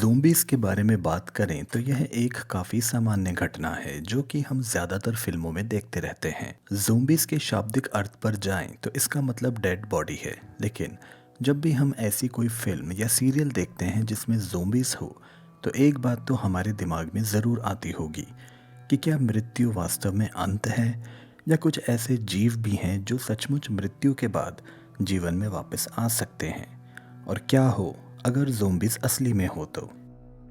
Zombies के बारे में बात करें तो यह एक काफ़ी सामान्य घटना है जो कि हम ज़्यादातर फिल्मों में देखते रहते हैं। ज़ोंबीज़ के शाब्दिक अर्थ पर जाएं तो इसका मतलब डेड बॉडी है। लेकिन जब भी हम ऐसी कोई फिल्म या सीरियल देखते हैं जिसमें ज़ोंबीज़ हो तो एक बात तो हमारे दिमाग में ज़रूर आती होगी कि क्या मृत्यु वास्तव में अंत है या कुछ ऐसे जीव भी हैं जो सचमुच मृत्यु के बाद जीवन में वापस आ सकते हैं। और क्या हो अगर ज़ोंबीज़ असली में हो तो।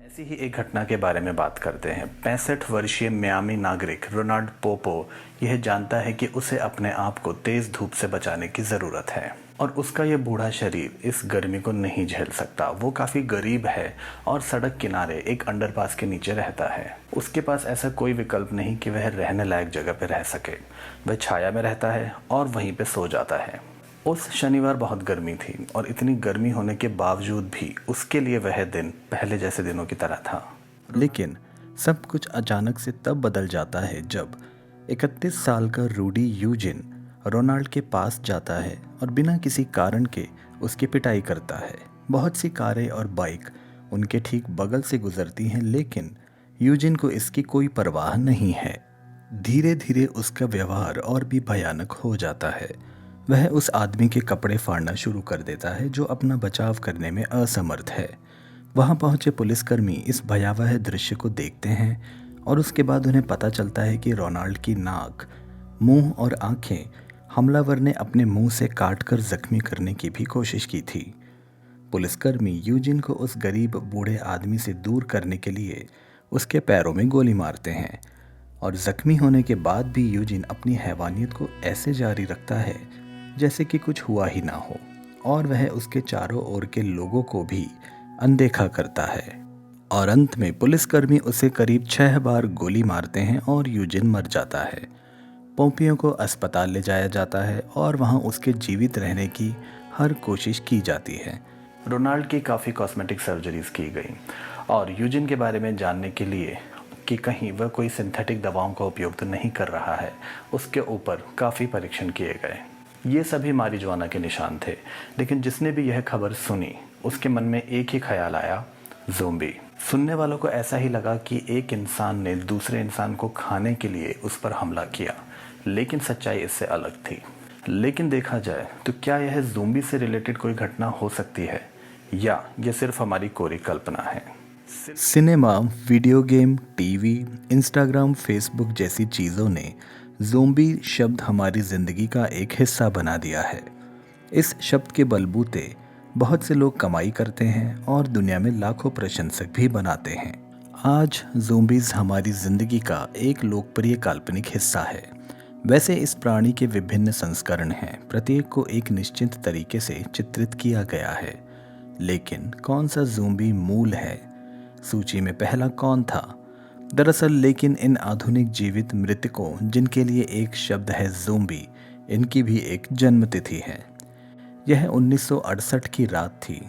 ऐसी ही एक घटना के बारे में बात करते हैं। 65 वर्षीय मियामी नागरिक रोनाल्ड पोपो यह जानता है कि उसे अपने आप को तेज धूप से बचाने की ज़रूरत है और उसका यह बूढ़ा शरीर इस गर्मी को नहीं झेल सकता। वो काफ़ी गरीब है और सड़क किनारे एक अंडरपास के नीचे रहता है। उसके पास ऐसा कोई विकल्प नहीं कि वह रहने लायक जगह पर रह सके। वह छाया में रहता है और वहीं पर सो जाता है। उस शनिवार बहुत गर्मी थी और इतनी गर्मी होने के बावजूद भी उसके लिए वह दिन पहले जैसे दिनों की तरह था। लेकिन सब कुछ अचानक से तब बदल जाता है जब 31 साल का रूडी यूजिन रोनाल्ड के पास जाता है और बिना किसी कारण के उसकी पिटाई करता है। बहुत सी कारें और बाइक उनके ठीक बगल से गुजरती हैं, लेकिन यूजिन को इसकी कोई परवाह नहीं है। धीरे धीरे उसका व्यवहार और भी भयानक हो जाता है। वह उस आदमी के कपड़े फाड़ना शुरू कर देता है जो अपना बचाव करने में असमर्थ है। वहां पहुंचे पुलिसकर्मी इस भयावह दृश्य को देखते हैं और उसके बाद उन्हें पता चलता है कि रोनाल्ड की नाक, मुंह और आंखें हमलावर ने अपने मुंह से काटकर जख्मी करने की भी कोशिश की थी। पुलिसकर्मी यूजिन को उस गरीब बूढ़े आदमी से दूर करने के लिए उसके पैरों में गोली मारते हैं और जख्मी होने के बाद भी यूजिन अपनी हैवानियत को ऐसे जारी रखता है जैसे कि कुछ हुआ ही ना हो और वह उसके चारों ओर के लोगों को भी अनदेखा करता है। और अंत में पुलिसकर्मी उसे करीब 6 बार गोली मारते हैं और यूजिन मर जाता है। पोम्पियो को अस्पताल ले जाया जाता है और वहां उसके जीवित रहने की हर कोशिश की जाती है। रोनाल्ड की काफ़ी कॉस्मेटिक सर्जरीज की गई और यूजिन के बारे में जानने के लिए कि कहीं वह कोई सिंथेटिक दवाओं का उपयोग तो नहीं कर रहा है, उसके ऊपर काफ़ी परीक्षण किए गए। ये सभी मारिजुआना के निशान थे। लेकिन जिसने भी यह खबर सुनी उसके मन में एक ही ख्याल आया, ज़ोंबी। सुनने वालों को ऐसा ही लगा कि एक इंसान ने दूसरे इंसान को खाने के लिए उस पर हमला किया, लेकिन सच्चाई इससे अलग थी। लेकिन देखा जाए तो क्या यह ज़ोंबी से रिलेटेड कोई घटना हो सकती है या यह सिर्फ हमारी कोरी कल्पना है। Cinema, video game, TV, Instagram, Facebook जैसी चीज़ों ने ज़ोंबी शब्द हमारी ज़िंदगी का एक हिस्सा बना दिया है। इस शब्द के बलबूते बहुत से लोग कमाई करते हैं और दुनिया में लाखों प्रशंसक भी बनाते हैं। आज ज़ोंबीज़ हमारी ज़िंदगी का एक लोकप्रिय काल्पनिक हिस्सा है। वैसे इस प्राणी के विभिन्न संस्करण हैं, प्रत्येक को एक निश्चित तरीके से चित्रित किया गया है। लेकिन कौन सा ज़ोंबी मूल है? सूची में पहला कौन था? दरअसल लेकिन इन आधुनिक जीवित मृतकों जिनके लिए एक शब्द है ज़ोंबी, इनकी भी एक जन्म तिथि है। यह 1968 की रात थी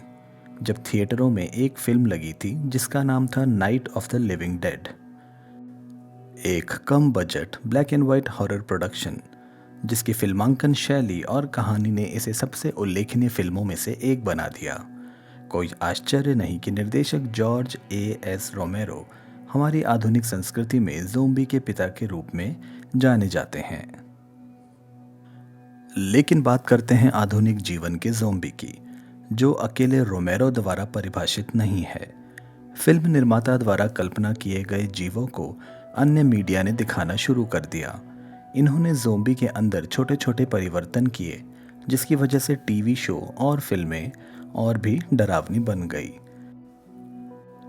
जब थिएटरों में एक फिल्म लगी थी जिसका नाम था night of the living dead. एक कम budget black and white horror production जिसकी फिल्मांकन शैली और कहानी ने इसे सबसे उल्लेखनीय फिल्मों में से एक बना दिया। कोई आश्चर्य नहीं कि निर्देशक जॉर्ज एस रोमेरो हमारी आधुनिक संस्कृति में ज़ोंबी के पिता के रूप में जाने जाते हैं। लेकिन बात करते हैं आधुनिक जीवन के ज़ोंबी की, जो अकेले रोमेरो द्वारा परिभाषित नहीं है। फिल्म निर्माता द्वारा कल्पना किए गए जीवों को अन्य मीडिया ने दिखाना शुरू कर दिया। इन्होंने ज़ोंबी के अंदर छोटे छोटे परिवर्तन किए जिसकी वजह से टीवी शो और फिल्में और भी डरावनी बन गई।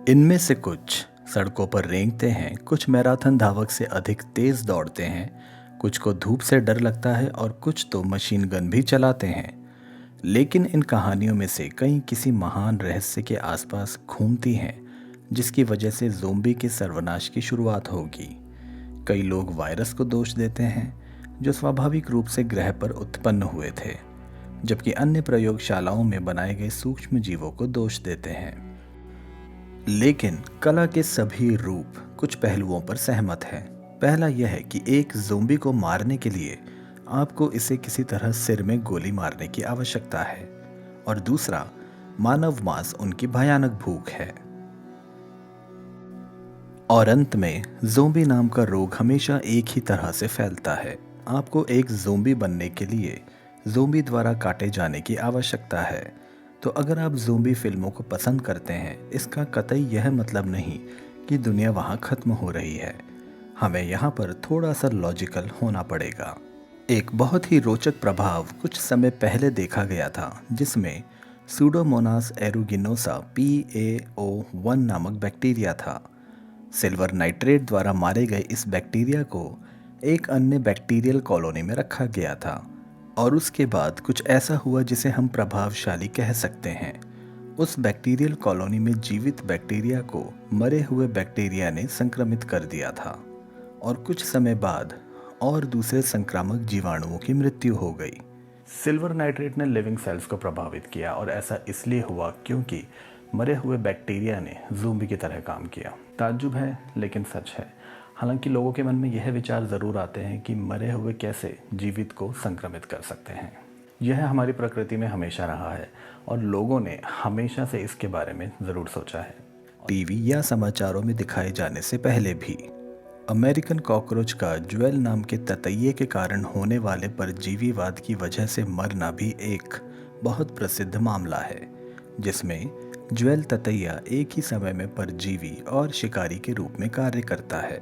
इनमें से कुछ सड़कों पर रेंगते हैं, कुछ मैराथन धावक से अधिक तेज दौड़ते हैं, कुछ को धूप से डर लगता है और कुछ तो मशीन गन भी चलाते हैं। लेकिन इन कहानियों में से कई किसी महान रहस्य के आसपास घूमती हैं जिसकी वजह से ज़ोंबी के सर्वनाश की शुरुआत होगी। कई लोग वायरस को दोष देते हैं जो स्वाभाविक रूप से ग्रह पर उत्पन्न हुए थे, जबकि अन्य प्रयोगशालाओं में बनाए गए सूक्ष्म जीवों को दोष देते हैं। लेकिन कला के सभी रूप कुछ पहलुओं पर सहमत हैं। पहला यह है कि एक ज़ोंबी को मारने के लिए आपको इसे किसी तरह सिर में गोली मारने की आवश्यकता है और दूसरा, मानव मांस उनकी भयानक भूख है। और अंत में ज़ोंबी नाम का रोग हमेशा एक ही तरह से फैलता है। आपको एक ज़ोंबी बनने के लिए ज़ोंबी द्वारा काटे जाने की आवश्यकता है। तो अगर आप ज़ोंबी फिल्मों को पसंद करते हैं, इसका कतई यह मतलब नहीं कि दुनिया वहाँ ख़त्म हो रही है। हमें यहाँ पर थोड़ा सा लॉजिकल होना पड़ेगा। एक बहुत ही रोचक प्रभाव कुछ समय पहले देखा गया था, जिसमें सूडोमोनास एरुगिनोसा PaO1 नामक बैक्टीरिया था। सिल्वर नाइट्रेट द्वारा मारे गए इस बैक्टीरिया को एक अन्य बैक्टीरियल कॉलोनी में रखा गया था और उसके बाद कुछ ऐसा हुआ जिसे हम प्रभावशाली कह सकते हैं। उस बैक्टीरियल कॉलोनी में जीवित बैक्टीरिया को मरे हुए बैक्टीरिया ने संक्रमित कर दिया था और कुछ समय बाद और दूसरे संक्रामक जीवाणुओं की मृत्यु हो गई। सिल्वर नाइट्रेट ने लिविंग सेल्स को प्रभावित किया और ऐसा इसलिए हुआ क्योंकि मरे हुए बैक्टीरिया ने ज़ोंबी की तरह काम किया। ताज्जुब है लेकिन सच है। हालांकि लोगों के मन में यह विचार ज़रूर आते हैं कि मरे हुए कैसे जीवित को संक्रमित कर सकते हैं। यह हमारी प्रकृति में हमेशा रहा है और लोगों ने हमेशा से इसके बारे में ज़रूर सोचा है। टीवी या समाचारों में दिखाए जाने से पहले भी अमेरिकन कॉकरोच का ज्वेल नाम के ततैये के कारण होने वाले परजीवीवाद की वजह से मरना भी एक बहुत प्रसिद्ध मामला है, जिसमें ज्वेल ततैया एक ही समय में परजीवी और शिकारी के रूप में कार्य करता है।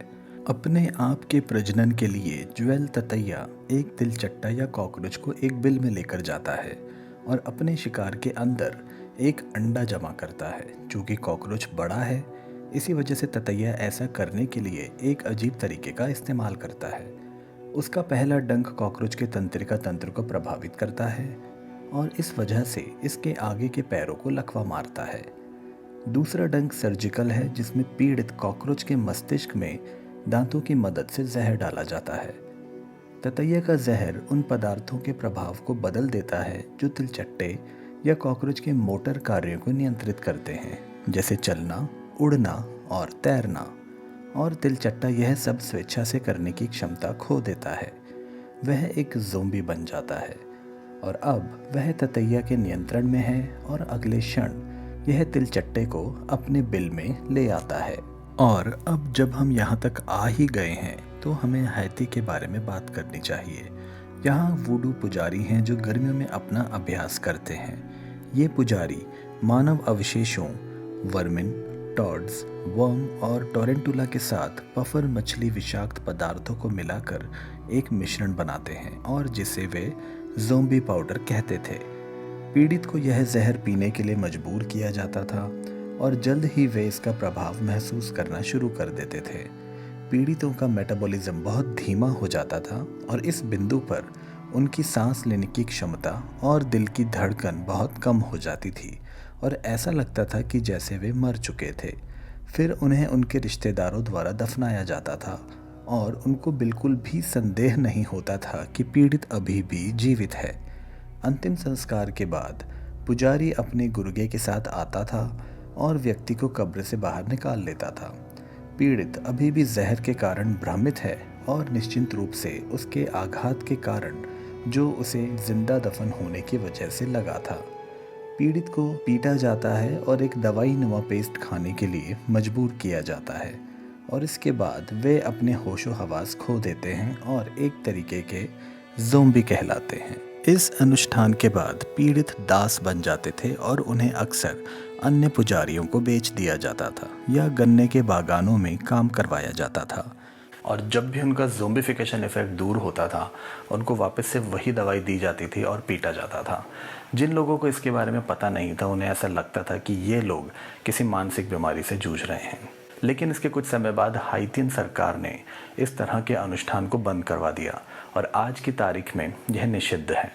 अपने आप के प्रजनन के लिए ज्वेल ततैया एक तिलचट्टा या कॉकरोच को एक बिल में लेकर जाता है और अपने शिकार के अंदर एक अंडा जमा करता है। चूँकि कॉकरोच बड़ा है, इसी वजह से ततैया ऐसा करने के लिए एक अजीब तरीके का इस्तेमाल करता है। उसका पहला डंक कॉकरोच के तंत्रिका तंत्र को प्रभावित करता है और इस वजह से इसके आगे के पैरों को लकवा मारता है। दूसरा डंक सर्जिकल है, जिसमें पीड़ित कॉकरोच के मस्तिष्क में दांतों की मदद से जहर डाला जाता है। ततैया का जहर उन पदार्थों के प्रभाव को बदल देता है जो तिलचट्टे या कॉकरोच के मोटर कार्यों को नियंत्रित करते हैं, जैसे चलना, उड़ना और तैरना, और तिलचट्टा यह सब स्वेच्छा से करने की क्षमता खो देता है। वह एक ज़ोंबी बन जाता है और अब वह ततैया के नियंत्रण में है और अगले क्षण यह तिलचट्टे को अपने बिल में ले आता है। और अब जब हम यहाँ तक आ ही गए हैं तो हमें हैती के बारे में बात करनी चाहिए। यहाँ वूडू पुजारी हैं जो गर्मियों में अपना अभ्यास करते हैं। ये पुजारी मानव अवशेषों, वर्मिन, टॉड्स, वर्म और टोरेंटुला के साथ पफर मछली विषाक्त पदार्थों को मिलाकर एक मिश्रण बनाते हैं और जिसे वे ज़ोंबी पाउडर कहते थे। पीड़ित को यह जहर पीने के लिए मजबूर किया जाता था और जल्द ही वे इसका प्रभाव महसूस करना शुरू कर देते थे। पीड़ितों का मेटाबॉलिज्म बहुत धीमा हो जाता था और इस बिंदु पर उनकी सांस लेने की क्षमता और दिल की धड़कन बहुत कम हो जाती थी और ऐसा लगता था कि जैसे वे मर चुके थे। फिर उन्हें उनके रिश्तेदारों द्वारा दफनाया जाता था और उनको बिल्कुल भी संदेह नहीं होता था कि पीड़ित अभी भी जीवित है। अंतिम संस्कार के बाद पुजारी अपने गुर्गे के साथ आता था और व्यक्ति को कब्र से बाहर निकाल लेता था। पीड़ित अभी भी जहर के कारण भ्रमित है और निश्चित रूप से उसके आघात के कारण जो उसे जिंदा दफन होने की वजह से लगा था। पीड़ित को पीटा जाता है और एक दवाई नुमा पेस्ट खाने के लिए मजबूर किया जाता है और इसके बाद वे अपने होशो हवास खो देते हैं और एक तरीके के ज़ोंबी कहलाते हैं। इस अनुष्ठान के बाद पीड़ित दास बन जाते थे और उन्हें अक्सर अन्य पुजारियों को बेच दिया जाता था या गन्ने के बागानों में काम करवाया जाता था। और जब भी उनका ज़ोंबिफिकेशन इफेक्ट दूर होता था, उनको वापस से वही दवाई दी जाती थी और पीटा जाता था। जिन लोगों को इसके बारे में पता नहीं था, उन्हें ऐसा लगता था कि ये लोग किसी मानसिक बीमारी से जूझ रहे हैं। लेकिन इसके कुछ समय बाद हाइतियन सरकार ने इस तरह के अनुष्ठान को बंद करवा दिया और आज की तारीख में यह निषिद्ध है।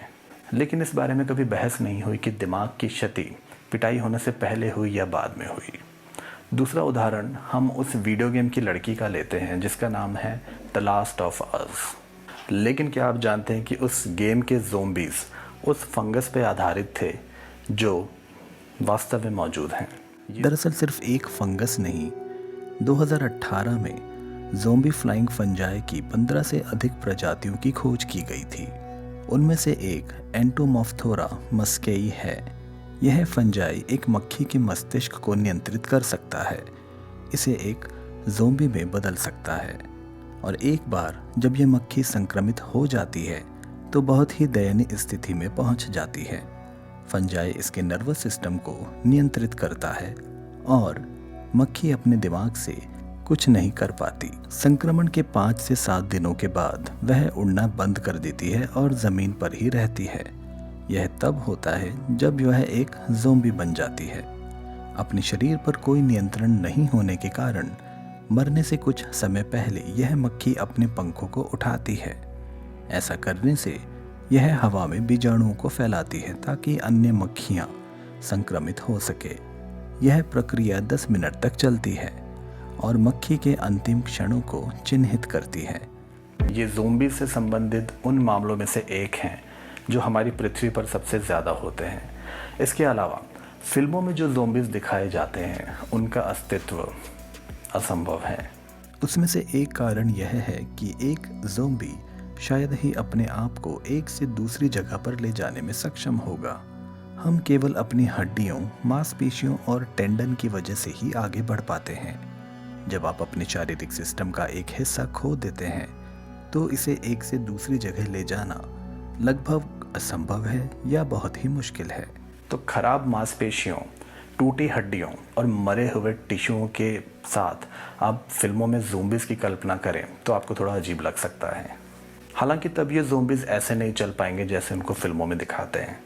लेकिन इस बारे में कभी बहस नहीं हुई कि दिमाग की क्षति पिटाई होने से पहले हुई या बाद में हुई। दूसरा उदाहरण हम उस वीडियो गेम की लड़की का लेते हैं जिसका नाम है द लास्ट ऑफ अस। लेकिन क्या आप जानते हैं कि उस गेम के ज़ोंबीज़ उस फंगस पे आधारित थे जो वास्तव में मौजूद हैं। दरअसल सिर्फ एक फंगस नहीं, 2018 में ज़ोंबी फ्लाइंग फंजाई की 15 से अधिक प्रजातियों की खोज की गई थी। उनमें से एक एंटोमॉफ्थोरा मस्केई है। यह फंजाई एक मक्खी के मस्तिष्क को नियंत्रित कर सकता है। इसे एक ज़ोंबी में बदल सकता है। और एक बार जब ये मक्खी संक्रमित हो जाती है तो बहुत ही दयनीय स्थिति में पहुंच जाती है। फंजाई इसके नर्वस सिस्टम को नियंत्रित करता है और मक्खी अपने दिमाग से कुछ नहीं कर पाती। संक्रमण के 5 से 7 दिनों के बाद वह उड़ना बंद कर देती है और ज़मीन पर ही रहती है। यह तब होता है जब वह एक ज़ोंबी बन जाती है। अपने शरीर पर कोई नियंत्रण नहीं होने के कारण मरने से कुछ समय पहले यह मक्खी अपने पंखों को उठाती है। ऐसा करने से यह हवा में बीजाणुओं को फैलाती है ताकि अन्य मक्खियां संक्रमित हो सके। यह प्रक्रिया 10 मिनट तक चलती है और मक्खी के अंतिम क्षणों को चिन्हित करती है। ये ज़ोंबी से संबंधित उन मामलों में से एक हैं जो हमारी पृथ्वी पर सबसे ज़्यादा होते हैं। इसके अलावा फिल्मों में जो ज़ोंबीज़ दिखाए जाते हैं उनका अस्तित्व असंभव है। उसमें से एक कारण यह है कि एक ज़ोंबी शायद ही अपने आप को एक से दूसरी जगह पर ले जाने में सक्षम होगा। हम केवल अपनी हड्डियों, मांसपेशियों और टेंडन की वजह से ही आगे बढ़ पाते हैं। जब आप अपने शारीरिक सिस्टम का एक हिस्सा खो देते हैं तो इसे एक से दूसरी जगह ले जाना लगभग असंभव है या बहुत ही मुश्किल है। तो खराब मांसपेशियों, टूटी हड्डियों और मरे हुए टिश्यूओं के साथ आप फिल्मों में ज़ोंबीज़ की कल्पना करें तो आपको थोड़ा अजीब लग सकता है। हालांकि तब ये ज़ोंबीज़ ऐसे नहीं चल पाएंगे जैसे उनको फिल्मों में दिखाते हैं।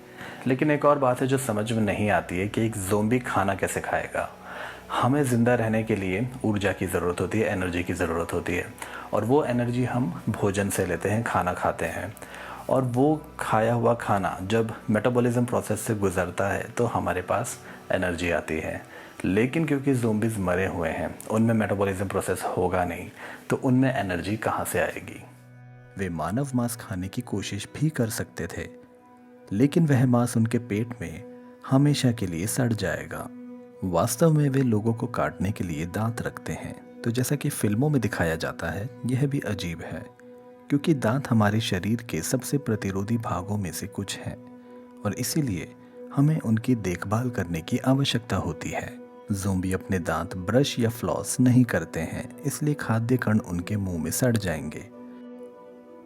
लेकिन एक और बात है जो समझ में नहीं आती है कि एक ज़ोंबी खाना कैसे खाएगा। हमें ज़िंदा रहने के लिए ऊर्जा की ज़रूरत होती है, एनर्जी की ज़रूरत होती है, और वो एनर्जी हम भोजन से लेते हैं, खाना खाते हैं। और वो खाया हुआ खाना जब मेटाबॉलिज्म प्रोसेस से गुजरता है तो हमारे पास एनर्जी आती है। लेकिन क्योंकि ज़ोंबीज़ मरे हुए हैं, उनमें मेटाबॉलिज्म प्रोसेस होगा नहीं, तो उनमें एनर्जी कहाँ से आएगी। वे मानव मांस खाने की कोशिश भी कर सकते थे, लेकिन वह मांस उनके पेट में हमेशा के लिए सड़ जाएगा। वास्तव में वे लोगों को काटने के लिए दांत रखते हैं। तो जैसा कि फिल्मों में दिखाया जाता है, यह भी अजीब है क्योंकि दांत हमारे शरीर के सबसे प्रतिरोधी भागों में से कुछ हैं और इसीलिए हमें उनकी देखभाल करने की आवश्यकता होती है। ज़ोंबी अपने दांत ब्रश या फ्लॉस नहीं करते हैं, इसलिए खाद्य कण उनके मुंह में सड़ जाएंगे।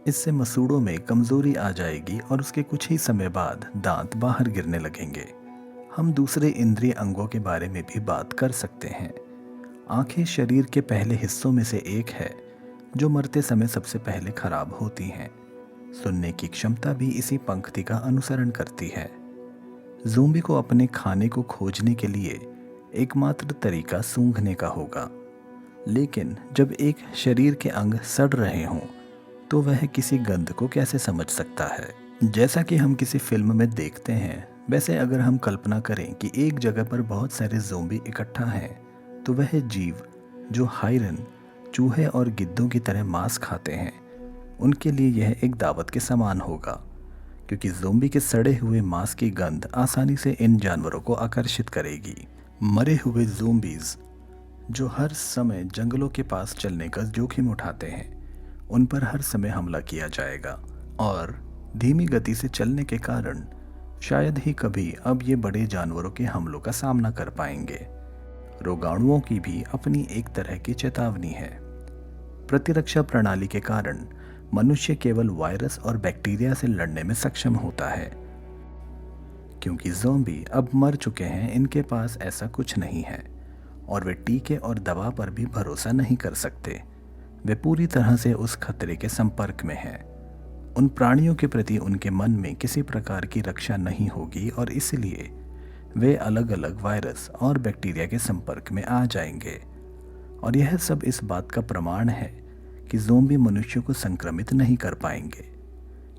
इससे मसूड़ों में कमजोरी आ जाएगी और उसके कुछ ही समय बाद दांत बाहर गिरने लगेंगे। हम दूसरे इंद्रिय अंगों के बारे में भी बात कर सकते हैं। आंखें शरीर के पहले हिस्सों में से एक है जो मरते समय सबसे पहले खराब होती हैं। सुनने की क्षमता भी इसी पंक्ति का अनुसरण करती है। ज़ोंबी को अपने खाने को खोजने के लिए एकमात्र तरीका सूंघने का होगा, लेकिन जब एक शरीर के अंग सड़ रहे हों तो वह किसी गंध को कैसे समझ सकता है। जैसा कि हम किसी फिल्म में देखते हैं, वैसे अगर हम कल्पना करें कि एक जगह पर बहुत सारे ज़ोंबी इकट्ठा हैं, तो वह जीव जो हायरन, चूहे और गिद्धों की तरह मांस खाते हैं, उनके लिए यह एक दावत के समान होगा, क्योंकि ज़ोंबी के सड़े हुए मांस की गंध आसानी से इन जानवरों को आकर्षित करेगी। मरे हुए ज़ोंबीज़ जो हर समय जंगलों के पास चलने का जोखिम उठाते हैं, उन पर हर समय हमला किया जाएगा और धीमी गति से चलने के कारण शायद ही कभी अब ये बड़े जानवरों के हमलों का सामना कर पाएंगे। रोगाणुओं की भी अपनी एक तरह की चेतावनी है। प्रतिरक्षा प्रणाली के कारण मनुष्य केवल वायरस और बैक्टीरिया से लड़ने में सक्षम होता है। क्योंकि ज़ोंबी अब मर चुके हैं, इनके पास ऐसा कुछ नहीं है और वे टीके और दवा पर भी भरोसा नहीं कर सकते। वे पूरी तरह से उस खतरे के संपर्क में हैं। उन प्राणियों के प्रति उनके मन में किसी प्रकार की रक्षा नहीं होगी और इसलिए वे अलग अलग वायरस और बैक्टीरिया के संपर्क में आ जाएंगे। और यह सब इस बात का प्रमाण है कि ज़ोंबी मनुष्यों को संक्रमित नहीं कर पाएंगे।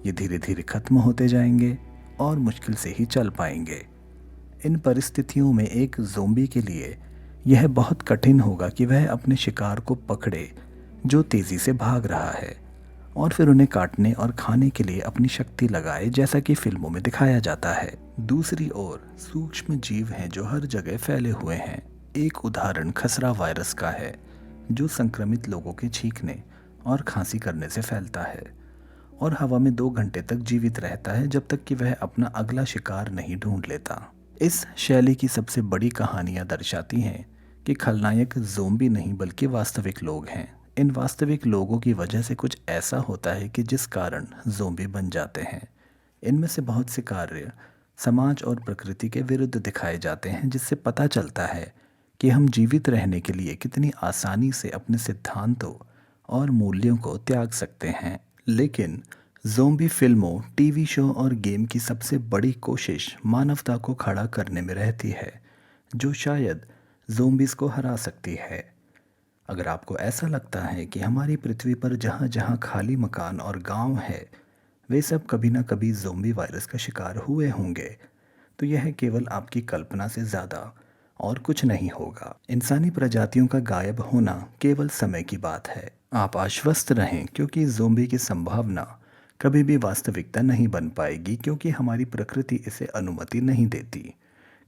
ये धीरे धीरे खत्म होते जाएंगे और मुश्किल से ही चल पाएंगे। इन परिस्थितियों में एक ज़ोंबी के लिए यह बहुत कठिन होगा कि वह अपने शिकार को पकड़े जो तेज़ी से भाग रहा है और फिर उन्हें काटने और खाने के लिए अपनी शक्ति लगाए, जैसा कि फिल्मों में दिखाया जाता है। दूसरी ओर सूक्ष्म जीव हैं जो हर जगह फैले हुए हैं। एक उदाहरण खसरा वायरस का है जो संक्रमित लोगों के छींकने और खांसी करने से फैलता है और हवा में 2 घंटे तक जीवित रहता है जब तक कि वह अपना अगला शिकार नहीं ढूंढ लेता। इस शैली की सबसे बड़ी कहानियां दर्शाती हैं कि खलनायक ज़ोंबी नहीं बल्कि वास्तविक लोग हैं। इन वास्तविक लोगों की वजह से कुछ ऐसा होता है कि जिस कारण ज़ोंबी बन जाते हैं। इनमें से बहुत से कार्य समाज और प्रकृति के विरुद्ध दिखाए जाते हैं, जिससे पता चलता है कि हम जीवित रहने के लिए कितनी आसानी से अपने सिद्धांतों और मूल्यों को त्याग सकते हैं। लेकिन ज़ोंबी फिल्मों, टीवी शो और गेम की सबसे बड़ी कोशिश मानवता को खड़ा करने में रहती है, जो शायद ज़ोंबीज़ को हरा सकती है। अगर आपको ऐसा लगता है कि हमारी पृथ्वी पर जहाँ जहाँ खाली मकान और गांव है, वे सब कभी ना कभी ज़ोंबी वायरस का शिकार हुए होंगे, तो यह केवल आपकी कल्पना से ज़्यादा और कुछ नहीं होगा। इंसानी प्रजातियों का गायब होना केवल समय की बात है। आप आश्वस्त रहें, क्योंकि ज़ोंबी की संभावना कभी भी वास्तविकता नहीं बन पाएगी, क्योंकि हमारी प्रकृति इसे अनुमति नहीं देती।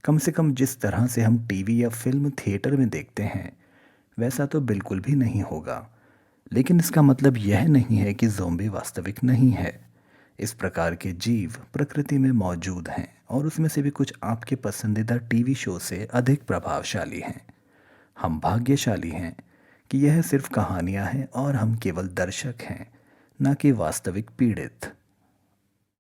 कम से कम जिस तरह से हम टीवी या फिल्म थिएटर में देखते हैं, वैसा तो बिल्कुल भी नहीं होगा। लेकिन इसका मतलब यह नहीं है कि ज़ोंबी वास्तविक नहीं है। इस प्रकार के जीव प्रकृति में मौजूद हैं, और उसमें से भी कुछ आपके पसंदीदा टीवी शो से अधिक प्रभावशाली हैं। हम भाग्यशाली हैं कि यह सिर्फ कहानियां हैं और हम केवल दर्शक हैं, न कि वास्तविक पीड़ित।